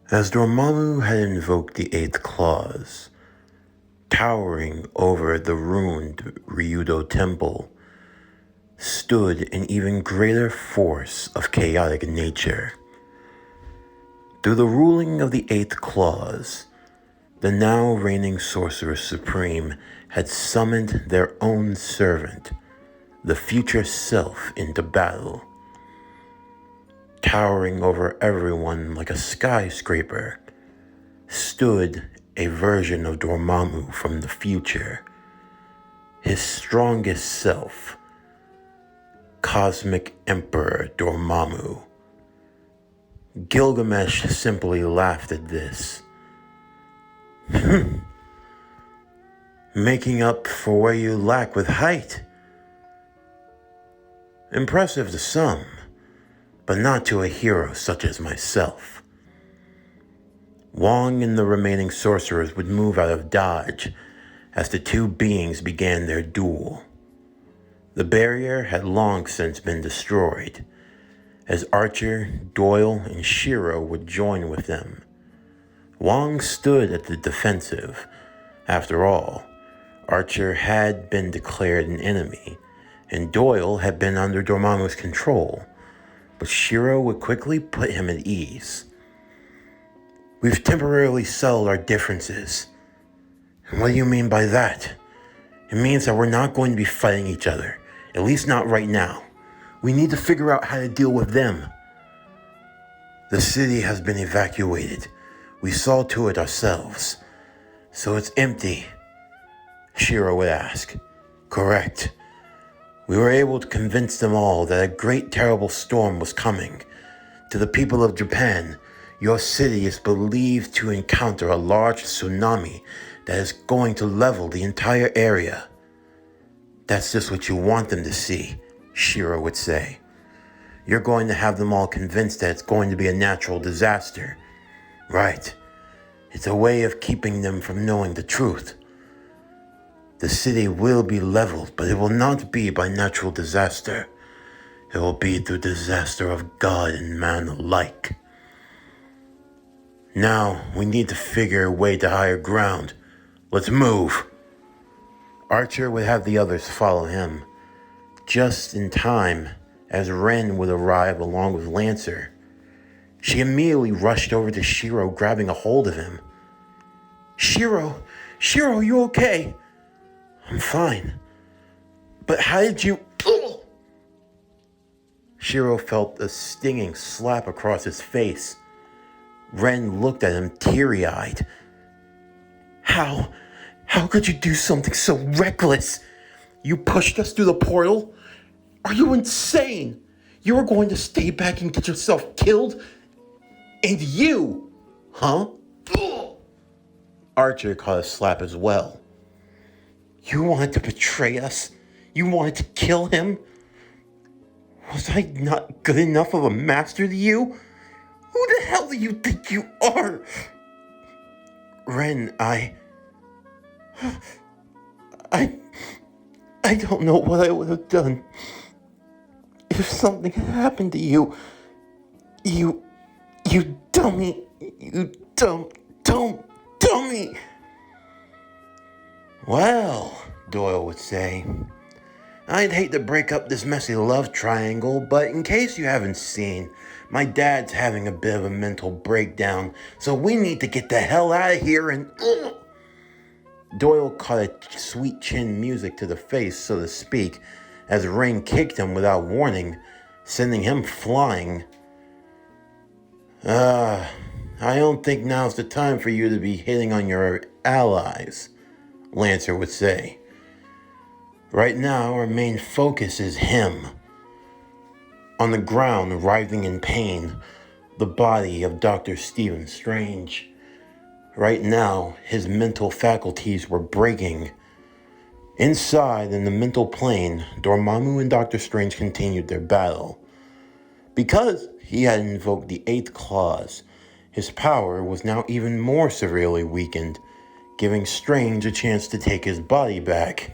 As Dormammu had invoked the eighth clause, towering over the ruined Ryudo temple, stood an even greater force of chaotic nature. Through the ruling of the eighth clause, the now reigning Sorcerer Supreme had summoned their own servant, the future self, into battle. Towering over everyone like a skyscraper, stood a version of Dormammu from the future, his strongest self, Cosmic Emperor Dormammu. Gilgamesh simply laughed at this. Making up for where you lack with height. Impressive to some, but not to a hero such as myself. Wong and the remaining sorcerers would move out of dodge as the two beings began their duel. The barrier had long since been destroyed, as Archer, Doyle, and Shirou would join with them. Wong stood at the defensive. After all, Archer had been declared an enemy, and Doyle had been under Dormammu's control, but Shirou would quickly put him at ease. We've temporarily settled our differences. And what do you mean by that? It means that we're not going to be fighting each other, at least not right now. We need to figure out how to deal with them. The city has been evacuated. We saw to it ourselves. So it's empty, Shirou would ask. Correct. We were able to convince them all that a great terrible storm was coming. To the people of Japan, your city is believed to encounter a large tsunami that is going to level the entire area. That's just what you want them to see, Shirou would say. You're going to have them all convinced that it's going to be a natural disaster. Right. It's a way of keeping them from knowing the truth. The city will be leveled, but it will not be by natural disaster. It will be the disaster of God and man alike. Now, we need to figure a way to higher ground. Let's move. Archer would have the others follow him, just in time as Ren would arrive along with Lancer. She immediately rushed over to Shirou, grabbing a hold of him. Shirou, you okay? I'm fine. But how did you... Ugh! Shirou felt a stinging slap across his face. Ren looked at him teary-eyed. How could you do something so reckless? You pushed us through the portal? Are you insane? You were going to stay back and get yourself killed? And you, huh? Ugh! Archer caught a slap as well. You wanted to betray us? You wanted to kill him? Was I not good enough of a master to you? Who the hell do you think you are? Ren, I don't know what I would have done if something had happened to you. You dummy. You dumb dummy. Well, Doyle would say, I'd hate to break up this messy love triangle, but in case you haven't seen, my dad's having a bit of a mental breakdown, so we need to get the hell out of here and... Doyle caught a sweet chin music to the face, so to speak, as Rain kicked him without warning, sending him flying. I don't think now's the time for you to be hitting on your allies, Lancer would say. Right now, our main focus is him. On the ground, writhing in pain, the body of Dr. Stephen Strange. Right now, his mental faculties were breaking. Inside, in the mental plane, Dormammu and Dr. Strange continued their battle. Because he had invoked the eighth clause, his power was now even more severely weakened, giving Strange a chance to take his body back.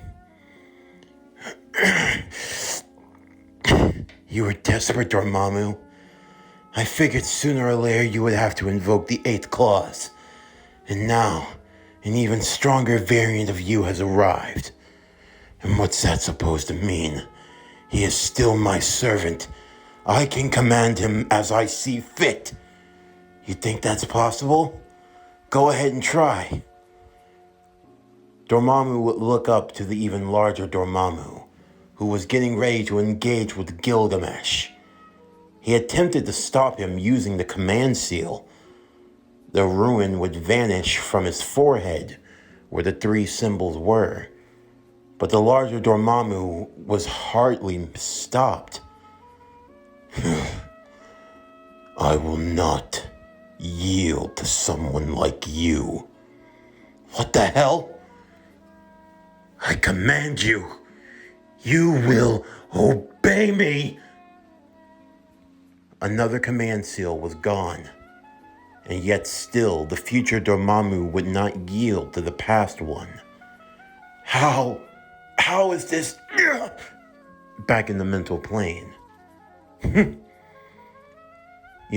You were desperate, Dormammu. I figured sooner or later you would have to invoke the 8th clause. And now, an even stronger variant of you has arrived. And what's that supposed to mean? He is still my servant. I can command him as I see fit. You think that's possible? Go ahead and try. Dormammu would look up to the even larger Dormammu, who was getting ready to engage with Gilgamesh. He attempted to stop him using the command seal. The ruin would vanish from his forehead, where the 3 symbols were. But the larger Dormammu was hardly stopped. I will not yield to someone like you. What the hell? I command you. You will obey me. Another command seal was gone. And yet still, the future Dormammu would not yield to the past one. How is this? Back in the mental plane. You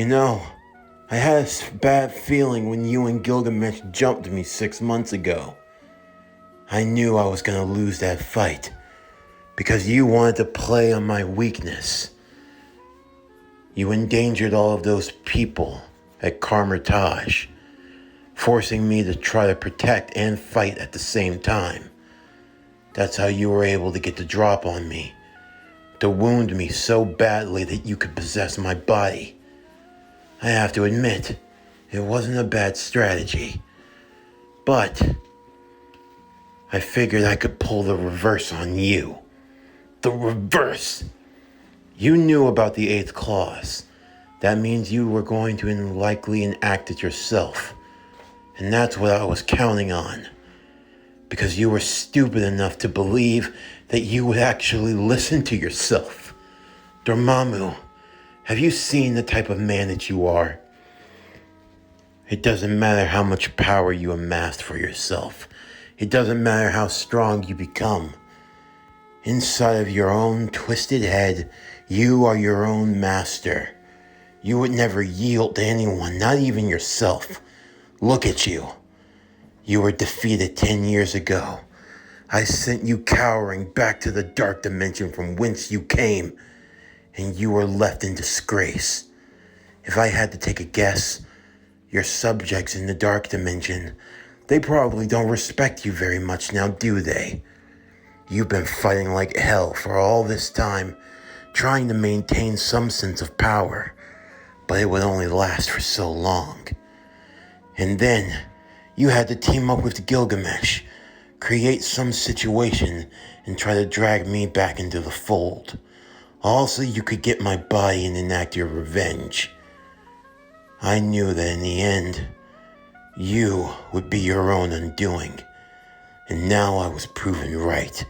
know, I had a bad feeling when you and Gilgamesh jumped me 6 months ago. I knew I was going to lose that fight because you wanted to play on my weakness. You endangered all of those people at Carmitage, forcing me to try to protect and fight at the same time. That's how you were able to get the drop on me, to wound me so badly that you could possess my body. I have to admit, it wasn't a bad strategy, but I figured I could pull the reverse on you. The reverse! You knew about the 8th clause. That means you were going to likely enact it yourself. And that's what I was counting on. Because you were stupid enough to believe that you would actually listen to yourself. Dormammu, have you seen the type of man that you are? It doesn't matter how much power you amassed for yourself. It doesn't matter how strong you become. Inside of your own twisted head, you are your own master. You would never yield to anyone, not even yourself. Look at you. You were defeated 10 years ago. I sent you cowering back to the dark dimension from whence you came, and you were left in disgrace. If I had to take a guess, your subjects in the dark dimension, they probably don't respect you very much now, do they? You've been fighting like hell for all this time, trying to maintain some sense of power, but it would only last for so long. And then, you had to team up with Gilgamesh, create some situation, and try to drag me back into the fold. All so you could get my body and enact your revenge. I knew that in the end, you would be your own undoing. And now I was proven right.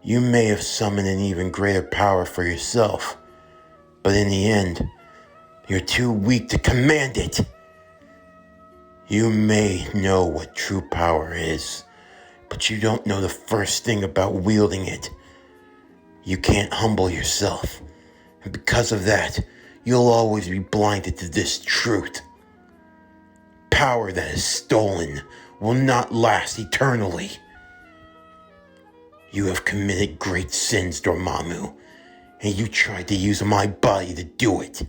You may have summoned an even greater power for yourself, but in the end, you're too weak to command it. You may know what true power is, but you don't know the first thing about wielding it. You can't humble yourself, and because of that, you'll always be blinded to this truth. Power that is stolen will not last eternally. You have committed great sins, Dormammu, and you tried to use my body to do it.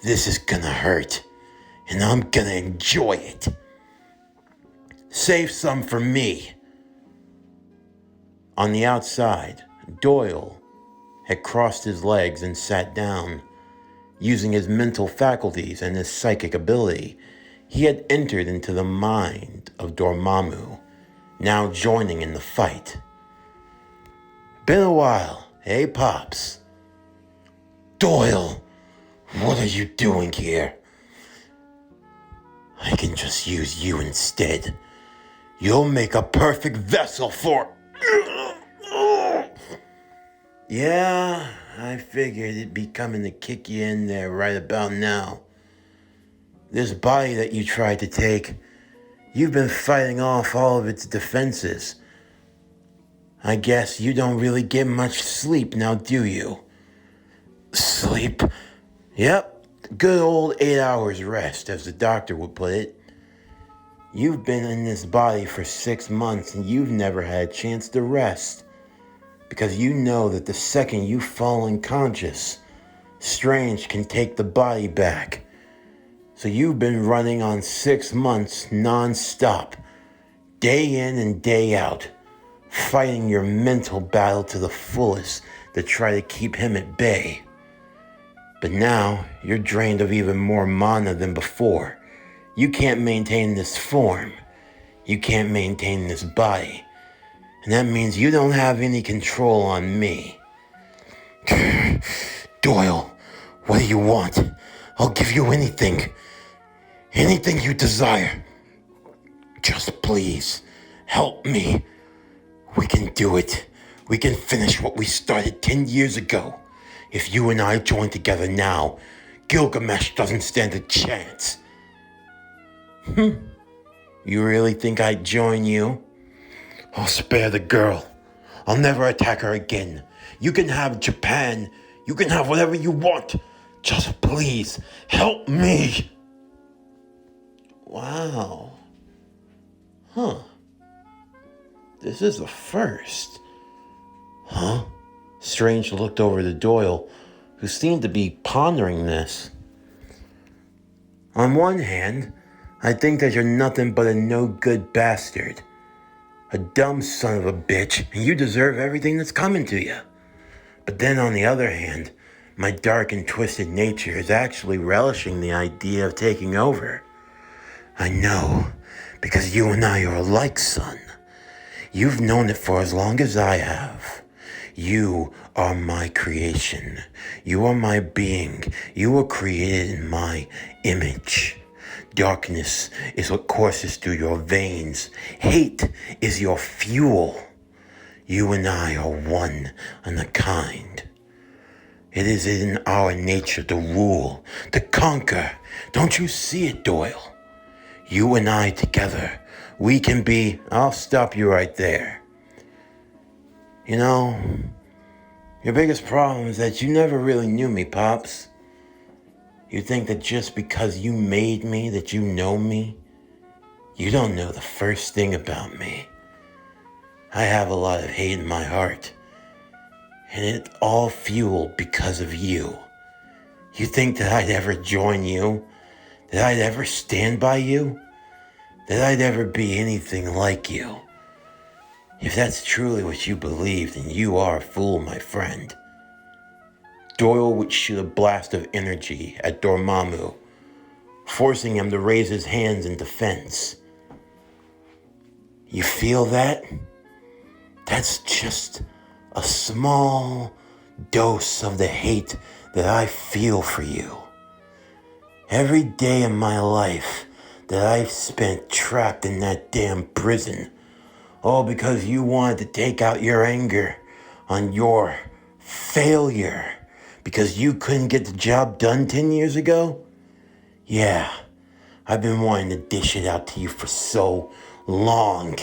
This is gonna hurt, and I'm gonna enjoy it. Save some for me. On the outside, Doyle had crossed his legs and sat down. Using his mental faculties and his psychic ability, he had entered into the mind of Dormammu, now joining in the fight. Been a while, eh, Pops? Doyle, what are you doing here? I can just use you instead. You'll make a perfect vessel for... Yeah, I figured it'd be coming to kick you in there right about now. This body that you tried to take, you've been fighting off all of its defenses. I guess you don't really get much sleep now, do you? Sleep? Yep, good old 8 hours rest, as the doctor would put it. You've been in this body for 6 months and you've never had a chance to rest. Because you know that the second you fall unconscious, Strange can take the body back. So you've been running on 6 months non-stop, day in and day out, fighting your mental battle to the fullest to try to keep him at bay. But now, you're drained of even more mana than before. You can't maintain this form. You can't maintain this body. And that means you don't have any control on me. Doyle, what do you want? I'll give you anything. Anything you desire. Just please, help me. We can do it. We can finish what we started 10 years ago. If you and I join together now, Gilgamesh doesn't stand a chance. You really think I'd join you? I'll spare the girl. I'll never attack her again. You can have Japan. You can have whatever you want. Just please, help me. Wow. This is a first. Strange looked over to Doyle, who seemed to be pondering this. On one hand, I think that you're nothing but a no-good bastard. A dumb son of a bitch, and you deserve everything that's coming to you. But then on the other hand, my dark and twisted nature is actually relishing the idea of taking over. I know, because you and I are alike, son. You've known it for as long as I have. You are my creation. You are my being. You were created in my image. Darkness is what courses through your veins. Hate is your fuel. You and I are one and a kind. It is in our nature to rule, to conquer. Don't you see it, Doyle? You and I together, we can be... I'll stop you right there. You know, your biggest problem is that you never really knew me, Pops. You think that just because you made me, that you know me? You don't know the first thing about me. I have a lot of hate in my heart. And it's all fueled because of you. You think that I'd ever join you? That I'd ever stand by you? That I'd ever be anything like you? If that's truly what you believe, then you are a fool, my friend. Doyle would shoot a blast of energy at Dormammu, forcing him to raise his hands in defense. You feel that? That's just a small dose of the hate that I feel for you. Every day of my life that I've spent trapped in that damn prison, all because you wanted to take out your anger on your failure because you couldn't get the job done 10 years ago? Yeah, I've been wanting to dish it out to you for so long.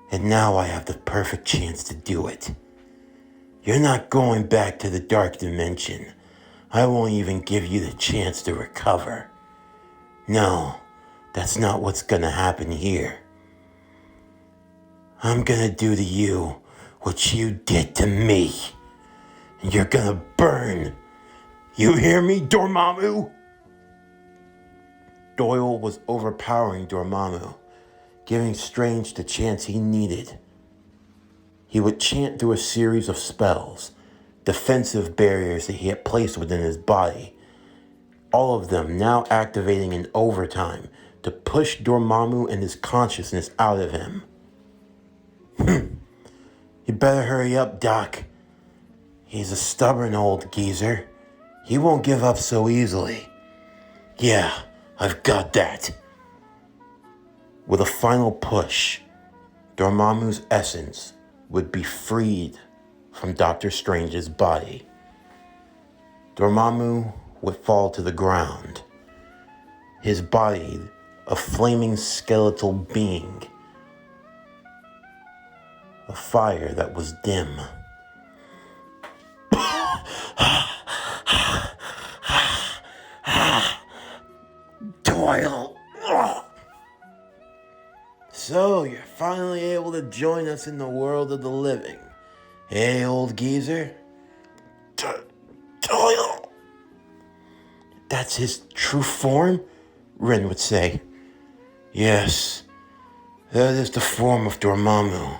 And now I have the perfect chance to do it. You're not going back to the dark dimension. I won't even give you the chance to recover. No, that's not what's gonna happen here. I'm gonna do to you what you did to me. And you're gonna burn. You hear me, Dormammu? Doyle was overpowering Dormammu, giving Strange the chance he needed. He would chant through a series of spells, defensive barriers that he had placed within his body, all of them now activating in overtime to push Dormammu and his consciousness out of him. You better hurry up, Doc. He's a stubborn old geezer. He won't give up so easily. Yeah, I've got that. With a final push, Dormammu's essence would be freed from Doctor Strange's body. Dormammu would fall to the ground, his body a flaming skeletal being, a fire that was dim. join us in the world of the living. Hey, old geezer? Doyle! That's his true form? Ren would say. Yes, that is the form of Dormammu.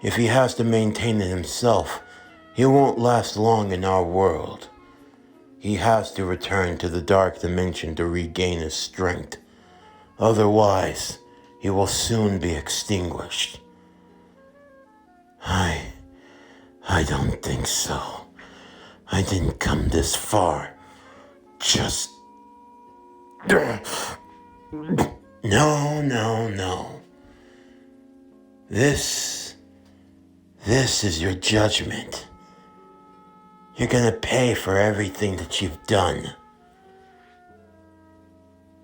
If he has to maintain it himself, he won't last long in our world. He has to return to the dark dimension to regain his strength. Otherwise, he will soon be extinguished. I don't think so. I didn't come this far. Just... No. This is your judgment. You're gonna pay for everything that you've done.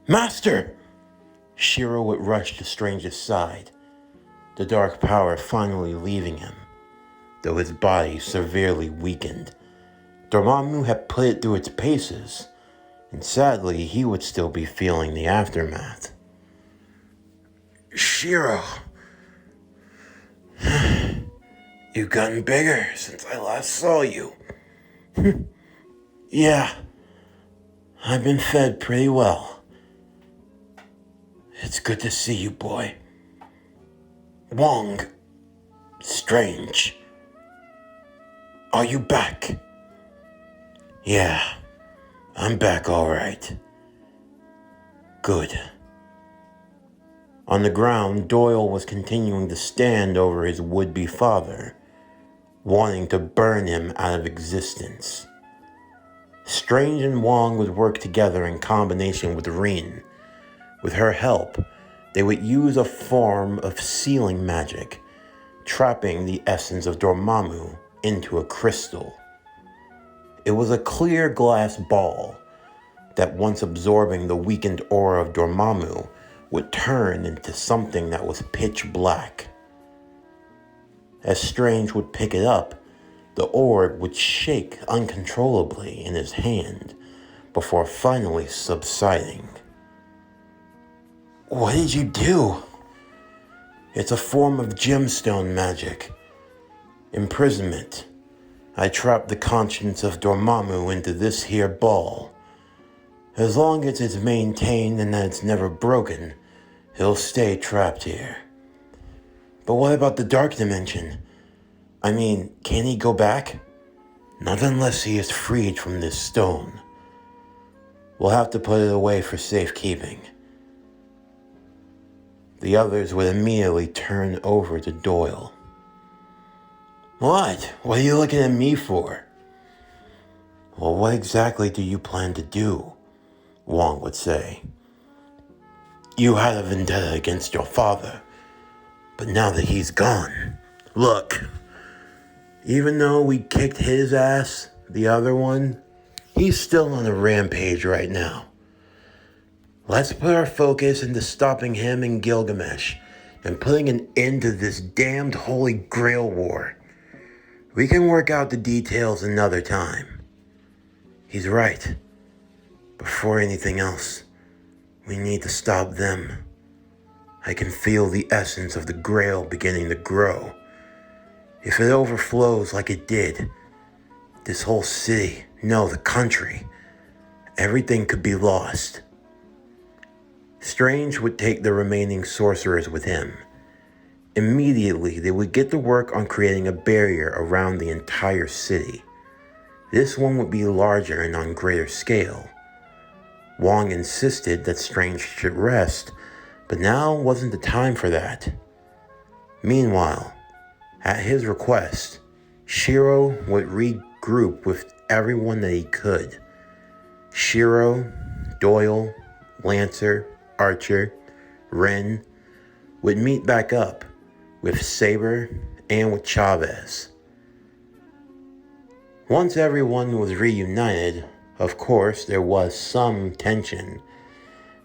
Master! Shirou would rush to Strange's side, the dark power finally leaving him, though his body severely weakened. Dormammu had put it through its paces, and sadly he would still be feeling the aftermath. Shirou, you've gotten bigger since I last saw you. Yeah, I've been fed pretty well. It's good to see you, boy. Wong, Strange, are you back? Yeah, I'm back all right. Good. On the ground, Doyle was continuing to stand over his would-be father, wanting to burn him out of existence. Strange and Wong would work together in combination with Rin. With her help, they would use a form of sealing magic, trapping the essence of Dormammu into a crystal. It was a clear glass ball that, once absorbing the weakened aura of Dormammu, would turn into something that was pitch black. As Strange would pick it up, the orb would shake uncontrollably in his hand before finally subsiding. What did you do? It's a form of gemstone magic. Imprisonment. I trapped the conscience of Dormammu into this here ball. As long as it's maintained and that it's never broken, he'll stay trapped here. But what about the dark dimension? I mean, can he go back? Not unless he is freed from this stone. We'll have to put it away for safekeeping. The others would immediately turn over to Doyle. What? What are you looking at me for? Well, what exactly do you plan to do? Wong would say. You had a vendetta against your father, but now that he's gone, look, even though we kicked his ass, the other one, he's still on a rampage right now. Let's put our focus into stopping him and Gilgamesh and putting an end to this damned Holy Grail war. We can work out the details another time. He's right. Before anything else, we need to stop them. I can feel the essence of the Grail beginning to grow. If it overflows like it did, this whole city, no, the country, everything could be lost. Strange would take the remaining sorcerers with him. Immediately, they would get to work on creating a barrier around the entire city. This one would be larger and on greater scale. Wong insisted that Strange should rest, but now wasn't the time for that. Meanwhile, at his request, Shirou would regroup with everyone that he could. Shirou, Doyle, Lancer, Archer, Ren would meet back up with Saber and with Chavez. Once everyone was reunited, of course there was some tension.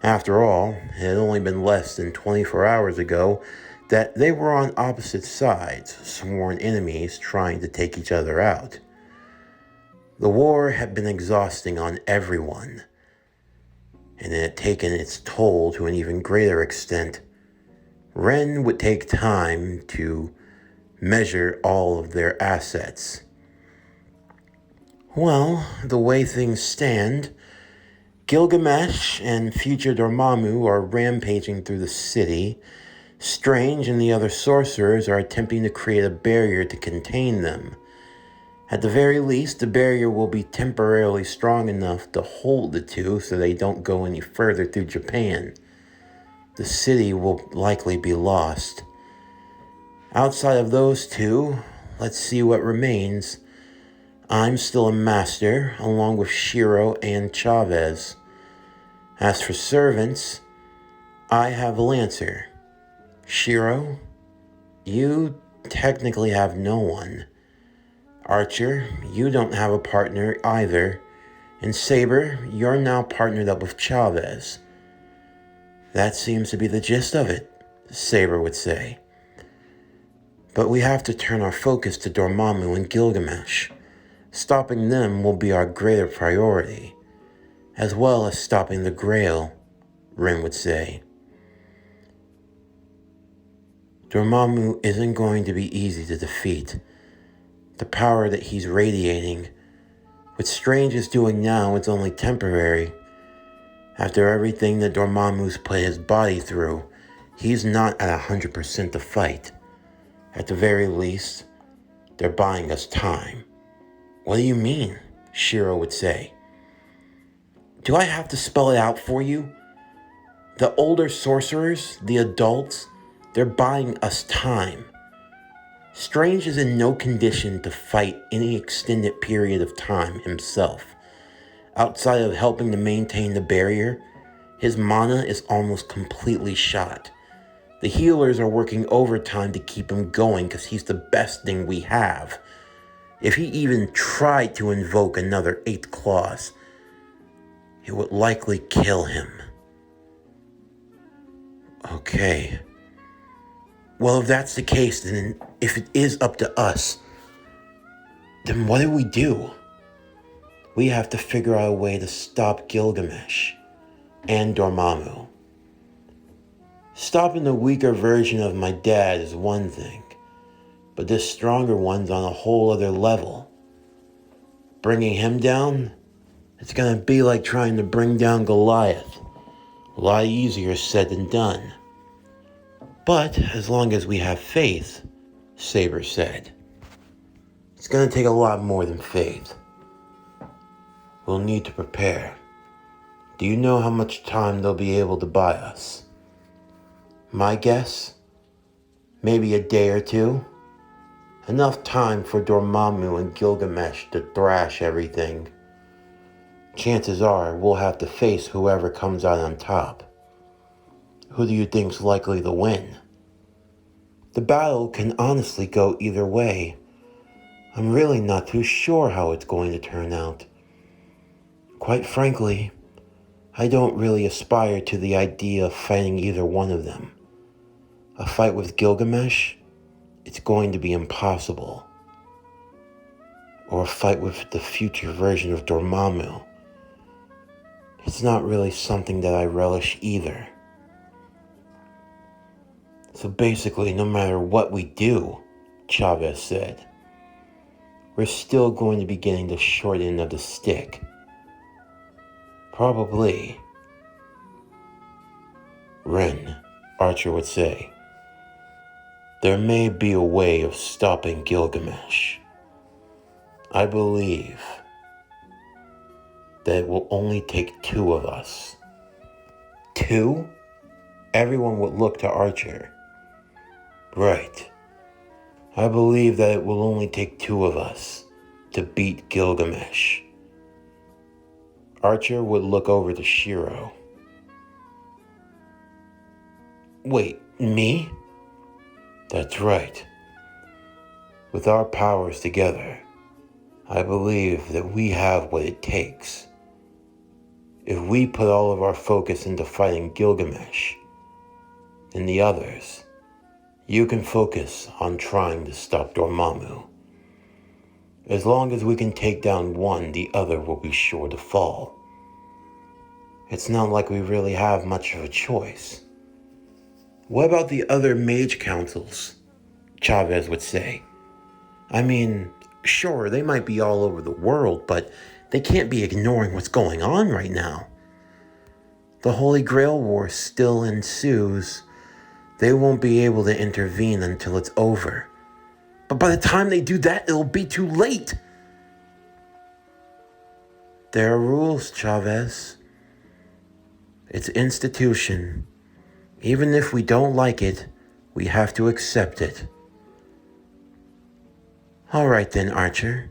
After all, it had only been less than 24 hours ago that they were on opposite sides, sworn enemies trying to take each other out. The war had been exhausting on everyone, and it had taken its toll to an even greater extent Ren would take time to measure all of their assets. Well, the way things stand, Gilgamesh and future Dormammu are rampaging through the city. Strange and the other sorcerers are attempting to create a barrier to contain them. At the very least, the barrier will be temporarily strong enough to hold the two so they don't go any further through Japan. The city will likely be lost. Outside of those two, let's see what remains. I'm still a master, along with Shirou and Chavez. As for servants, I have Lancer. Shirou, you technically have no one. Archer, you don't have a partner either. And Saber, you're now partnered up with Chavez. That seems to be the gist of it, Saber would say. But we have to turn our focus to Dormammu and Gilgamesh. Stopping them will be our greater priority, as well as stopping the Grail, Ren would say. Dormammu isn't going to be easy to defeat. The power that he's radiating, what Strange is doing now, it's only temporary. After everything that Dormammu's put his body through, he's not at 100% to fight. At the very least, they're buying us time. What do you mean? Shirou would say. Do I have to spell it out for you? The older sorcerers, the adults, they're buying us time. Strange is in no condition to fight any extended period of time himself. Outside of helping to maintain the barrier, his mana is almost completely shot. The healers are working overtime to keep him going because he's the best thing we have. If he even tried to invoke another 8th clause, it would likely kill him. Okay. Well, if that's the case, then if it is up to us, then what do? We have to figure out a way to stop Gilgamesh and Dormammu. Stopping the weaker version of my dad is one thing, but this stronger one's on a whole other level. Bringing him down, it's gonna be like trying to bring down Goliath. A lot easier said than done. But as long as we have faith, Saber said. It's gonna take a lot more than faith. We'll need to prepare. Do you know how much time they'll be able to buy us? My guess? Maybe a day or two? Enough time for Dormammu and Gilgamesh to thrash everything. Chances are we'll have to face whoever comes out on top. Who do you think's likely to win? The battle can honestly go either way. I'm really not too sure how it's going to turn out. Quite frankly, I don't really aspire to the idea of fighting either one of them. A fight with Gilgamesh? It's going to be impossible. Or a fight with the future version of Dormammu. It's not really something that I relish either. So basically, no matter what we do, Chavez said, we're still going to be getting the short end of the stick. Probably. Ren, Archer would say. There may be a way of stopping Gilgamesh. I believe that it will only take 2 of us. 2? Everyone would look to Archer. Right. I believe that it will only take 2 of us to beat Gilgamesh. Archer would look over to Shirou. Wait, me? That's right. With our powers together, I believe that we have what it takes. If we put all of our focus into fighting Gilgamesh, then the others, you can focus on trying to stop Dormammu. As long as we can take down one, the other will be sure to fall. It's not like we really have much of a choice. What about the other mage councils? Chavez would say. I mean, sure, they might be all over the world, but they can't be ignoring what's going on right now. The Holy Grail War still ensues. They won't be able to intervene until it's over. But by the time they do that, it'll be too late. There are rules, Chavez. It's institution. Even if we don't like it, we have to accept it. All right then, Archer.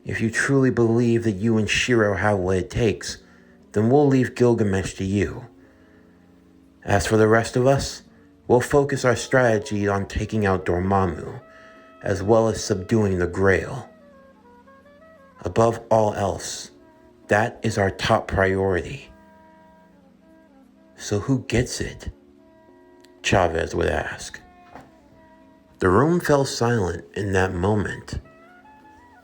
If you truly believe that you and Shirou have what it takes, then we'll leave Gilgamesh to you. As for the rest of us, we'll focus our strategy on taking out Dormammu, as well as subduing the Grail. Above all else, that is our top priority. So who gets it? Chavez would ask. The room fell silent in that moment.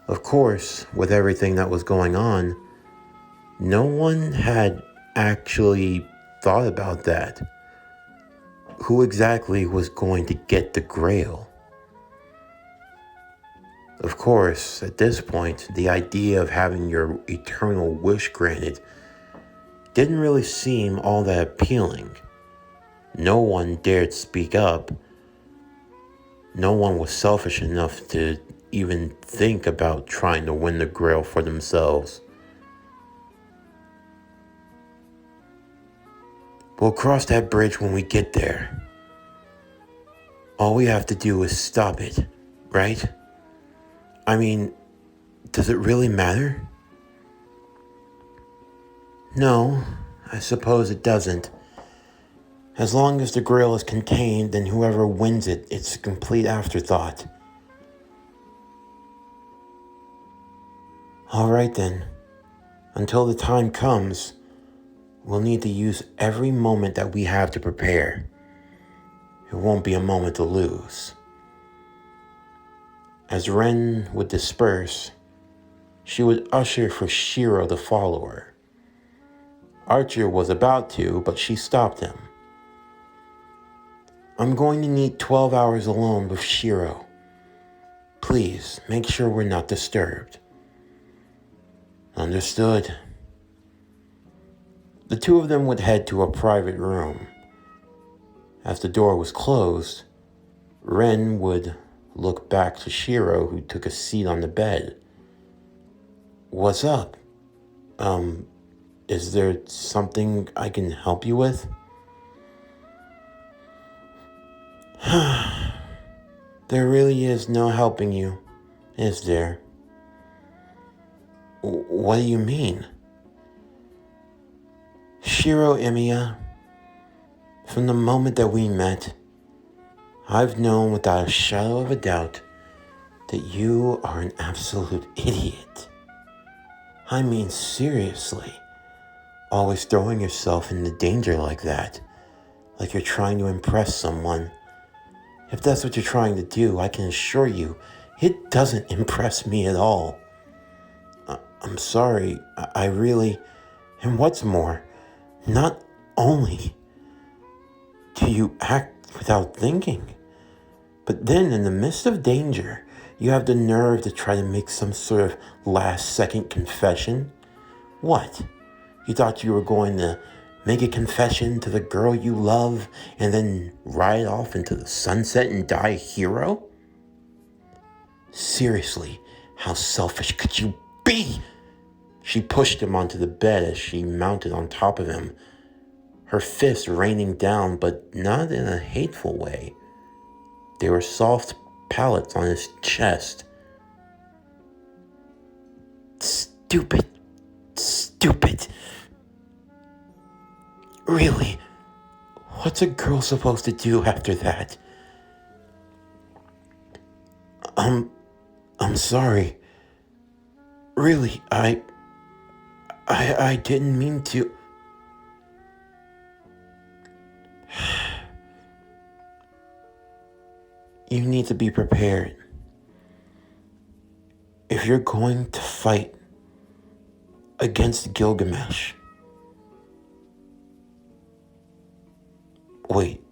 Of course, with everything that was going on, no one had actually thought about that. Who exactly was going to get the Grail? Of course, at this point, the idea of having your eternal wish granted didn't really seem all that appealing. No one dared speak up. No one was selfish enough to even think about trying to win the Grail for themselves. We'll cross that bridge when we get there. All we have to do is stop it, right? I mean, does it really matter? No, I suppose it doesn't. As long as the Grail is contained, then whoever wins it, it's a complete afterthought. All right then. Until the time comes, we'll need to use every moment that we have to prepare. It won't be a moment to lose. As Ren would disperse, she would usher for Shirou to follow her. Archer was about to, but she stopped him. I'm going to need 12 hours alone with Shirou. Please, make sure we're not disturbed. Understood. The two of them would head to a private room. As the door was closed, Ren would look back to Shirou, who took a seat on the bed. What's up? Is there something I can help you with? There really is no helping you, is there? What do you mean? Shirou Emiya, from the moment that we met, I've known without a shadow of a doubt that you are an absolute idiot. I mean, seriously, always throwing yourself into danger like that, like you're trying to impress someone. If that's what you're trying to do, I can assure you, it doesn't impress me at all. I'm sorry, I really, and what's more, not only do you act without thinking, but then in the midst of danger, you have the nerve to try to make some sort of last-second confession. What? You thought you were going to make a confession to the girl you love and then ride off into the sunset and die a hero? Seriously, how selfish could you be? She pushed him onto the bed as she mounted on top of him, her fists raining down, but not in a hateful way. They were soft pallets on his chest. Stupid. Really, what's a girl supposed to do after that? I'm sorry. Really, I didn't mean to. You need to be prepared. If you're going to fight against Gilgamesh. Wait,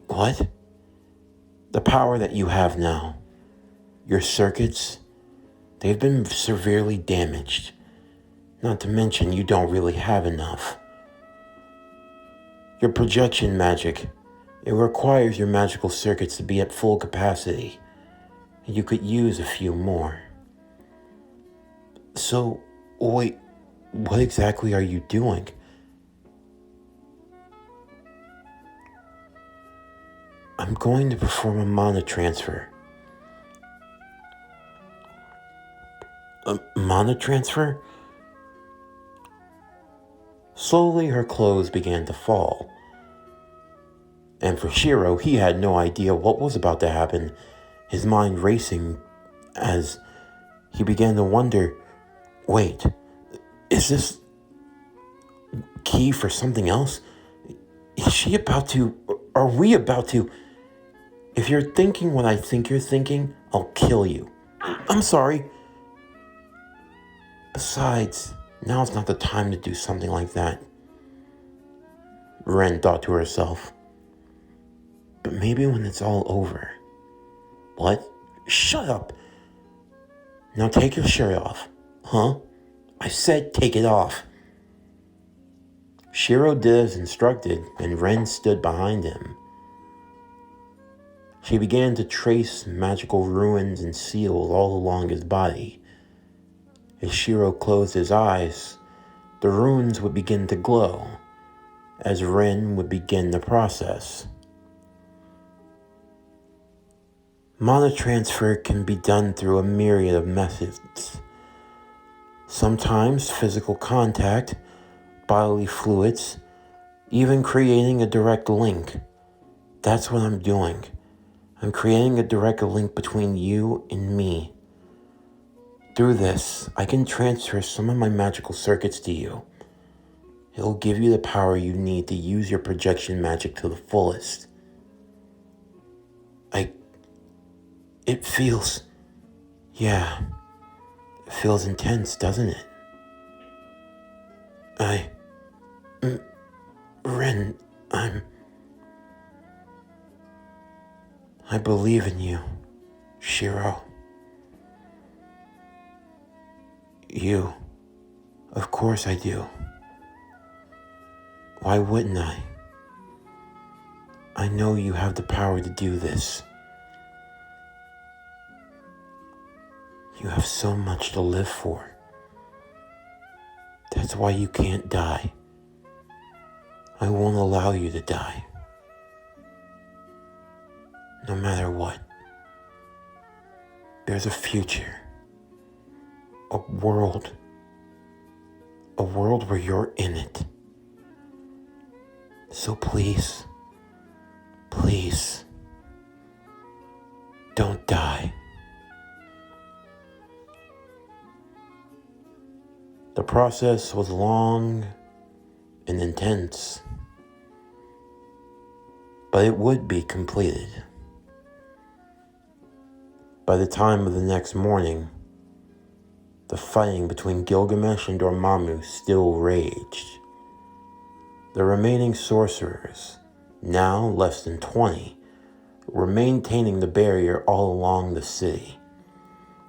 What? The power that you have now, your circuits, they've been severely damaged. Not to mention you don't really have enough. Your projection magic, it requires your magical circuits to be at full capacity, and you could use a few more. So, wait, what exactly are you doing? I'm going to perform a mana transfer. A mana transfer? Slowly her clothes began to fall. And for Shirou, he had no idea what was about to happen, his mind racing as he began to wonder, wait, is this key for something else? Is she about to, are we about to? If you're thinking what I think you're thinking, I'll kill you. I'm sorry. Besides, now's not the time to do something like that, Ren thought to herself. But maybe when it's all over. What? Shut up. Now take your shirt off. Huh? I said take it off. Shirou did as instructed, and Ren stood behind him. She began to trace magical runes and seals all along his body. As Shirou closed his eyes, the runes would begin to glow, as Ren would begin the process. Mana transfer can be done through a myriad of methods. Sometimes physical contact, bodily fluids, even creating a direct link. That's what I'm doing. I'm creating a direct link between you and me. Through this, I can transfer some of my magical circuits to you. It'll give you the power you need to use your projection magic to the fullest. It feels intense, doesn't it? Ren, I believe in you, Shirou. You, of course I do. Why wouldn't I? I know you have the power to do this. You have so much to live for. That's why you can't die. I won't allow you to die. No matter what. There's a future. A world where you're in it. So please, don't die. The process was long and intense, but it would be completed. By the time of the next morning, the fighting between Gilgamesh and Dormammu still raged. The remaining sorcerers, now less than 20, were maintaining the barrier all along the city,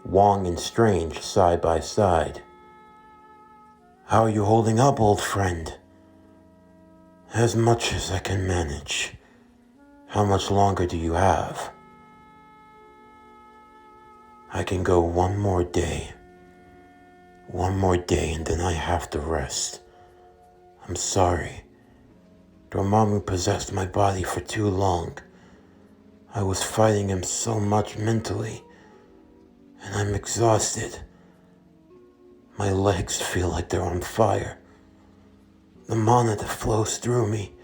Wong and Strange side by side. How are you holding up, old friend? As much as I can manage. How much longer do you have? I can go one more day. One more day and then I have to rest. I'm sorry. Dormammu possessed my body for too long. I was fighting him so much mentally, and I'm exhausted. My legs feel like they're on fire. The mana that flows through me,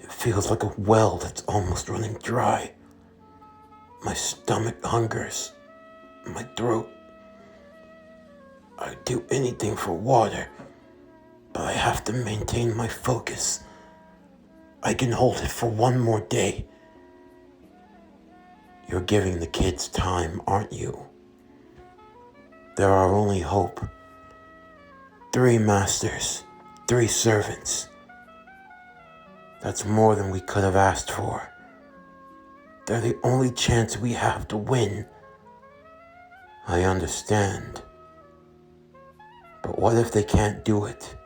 it feels like a well that's almost running dry. My stomach hungers. My throat. I'd do anything for water, but I have to maintain my focus. I can hold it for one more day. You're giving the kids time, aren't you? They're our only hope. 3 masters, 3 servants. That's more than we could have asked for. They're the only chance we have to win. I understand. But what if they can't do it?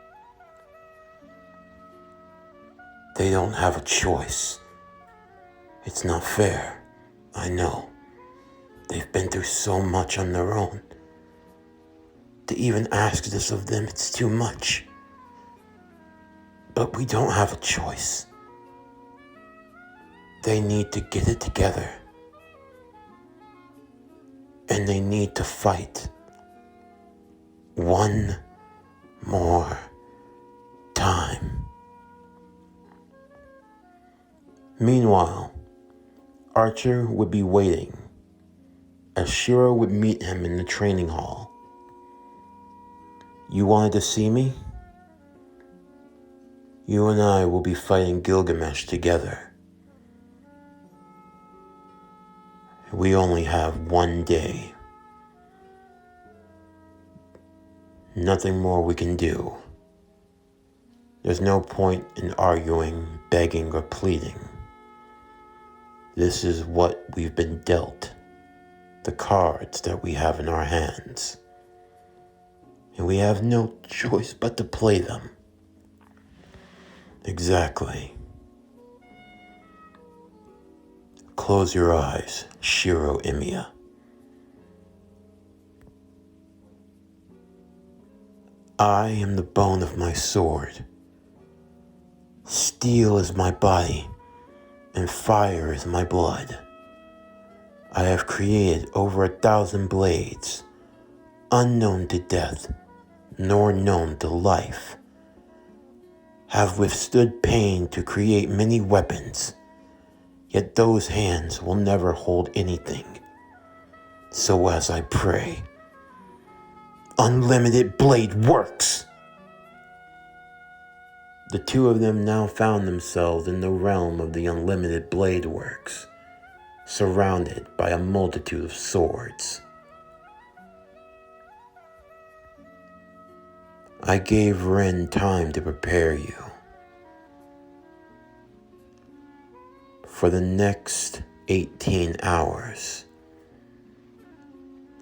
They don't have a choice. It's not fair. I know. They've been through so much on their own. To even ask this of them, it's too much. But we don't have a choice. They need to get it together. And they need to fight. One more time. Meanwhile, Archer would be waiting as Shirou would meet him in the training hall. You wanted to see me? You and I will be fighting Gilgamesh together. We only have one day. Nothing more we can do. There's no point in arguing, begging, or pleading. This is what we've been dealt. The cards that we have in our hands. And we have no choice but to play them. Exactly. Close your eyes, Shirou Emiya. I am the bone of my sword. Steel is my body, and fire is my blood. I have created over 1,000 blades, unknown to death, nor known to life. Have withstood pain to create many weapons, yet those hands will never hold anything. So as I pray, unlimited blade works! The two of them now found themselves in the realm of the unlimited blade works, surrounded by a multitude of swords. I gave Ren time to prepare you. For the next 18 hours,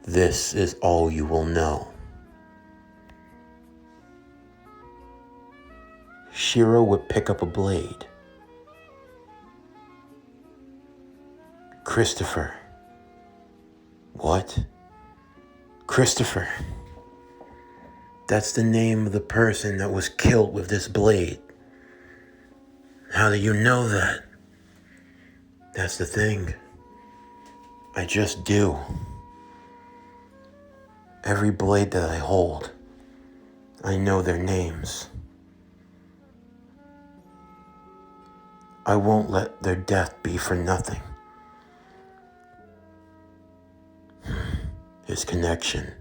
this is all you will know. Shirou would pick up a blade. Christopher. What? Christopher. That's the name of the person that was killed with this blade. How do you know that? That's the thing. I just do. Every blade that I hold, I know their names. I won't let their death be for nothing. His connection,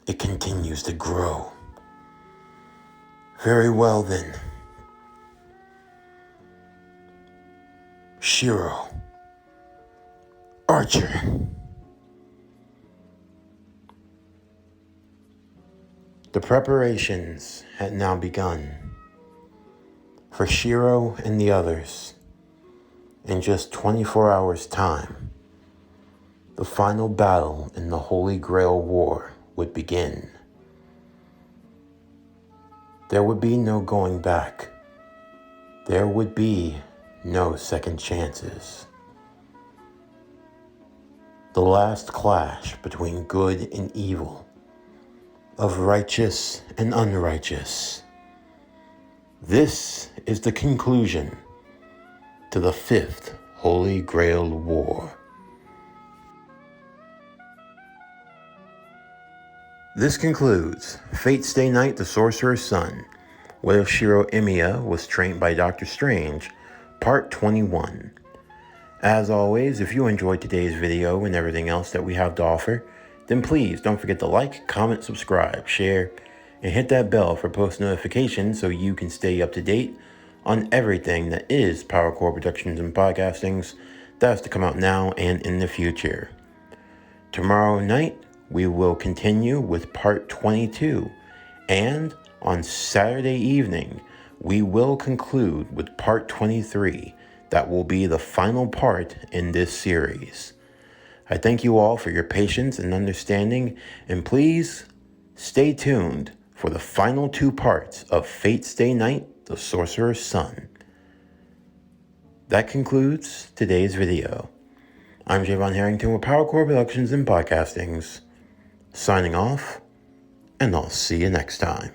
it continues to grow. Very well then. Shirou. Archer. The preparations had now begun. For Shirou and the others, in just 24 hours' time, the final battle in the Holy Grail War would begin. There would be no going back. There would be no second chances. The last clash between good and evil, of righteous and unrighteous. This is the conclusion to the 5th Holy Grail War. This concludes Fate Stay Night, the Sorcerer's Son, What If Shirou Emiya Was Trained by Dr. Strange, Part 21. As always, if you enjoyed today's video and everything else that we have to offer, then please don't forget to like, comment, subscribe, share, and hit that bell for post notifications so you can stay up to date on everything that is PowerCore Productions and Podcastings that's to come out now and in the future. Tomorrow night, we will continue with part 22, and on Saturday evening, we will conclude with part 23, that will be the final part in this series. I thank you all for your patience and understanding, and please stay tuned for the final 2 parts of Fate's Stay Night, the Sorcerer's Son. That concludes today's video. I'm Javon Harrington with PowerCore Productions and Podcastings, signing off, and I'll see you next time.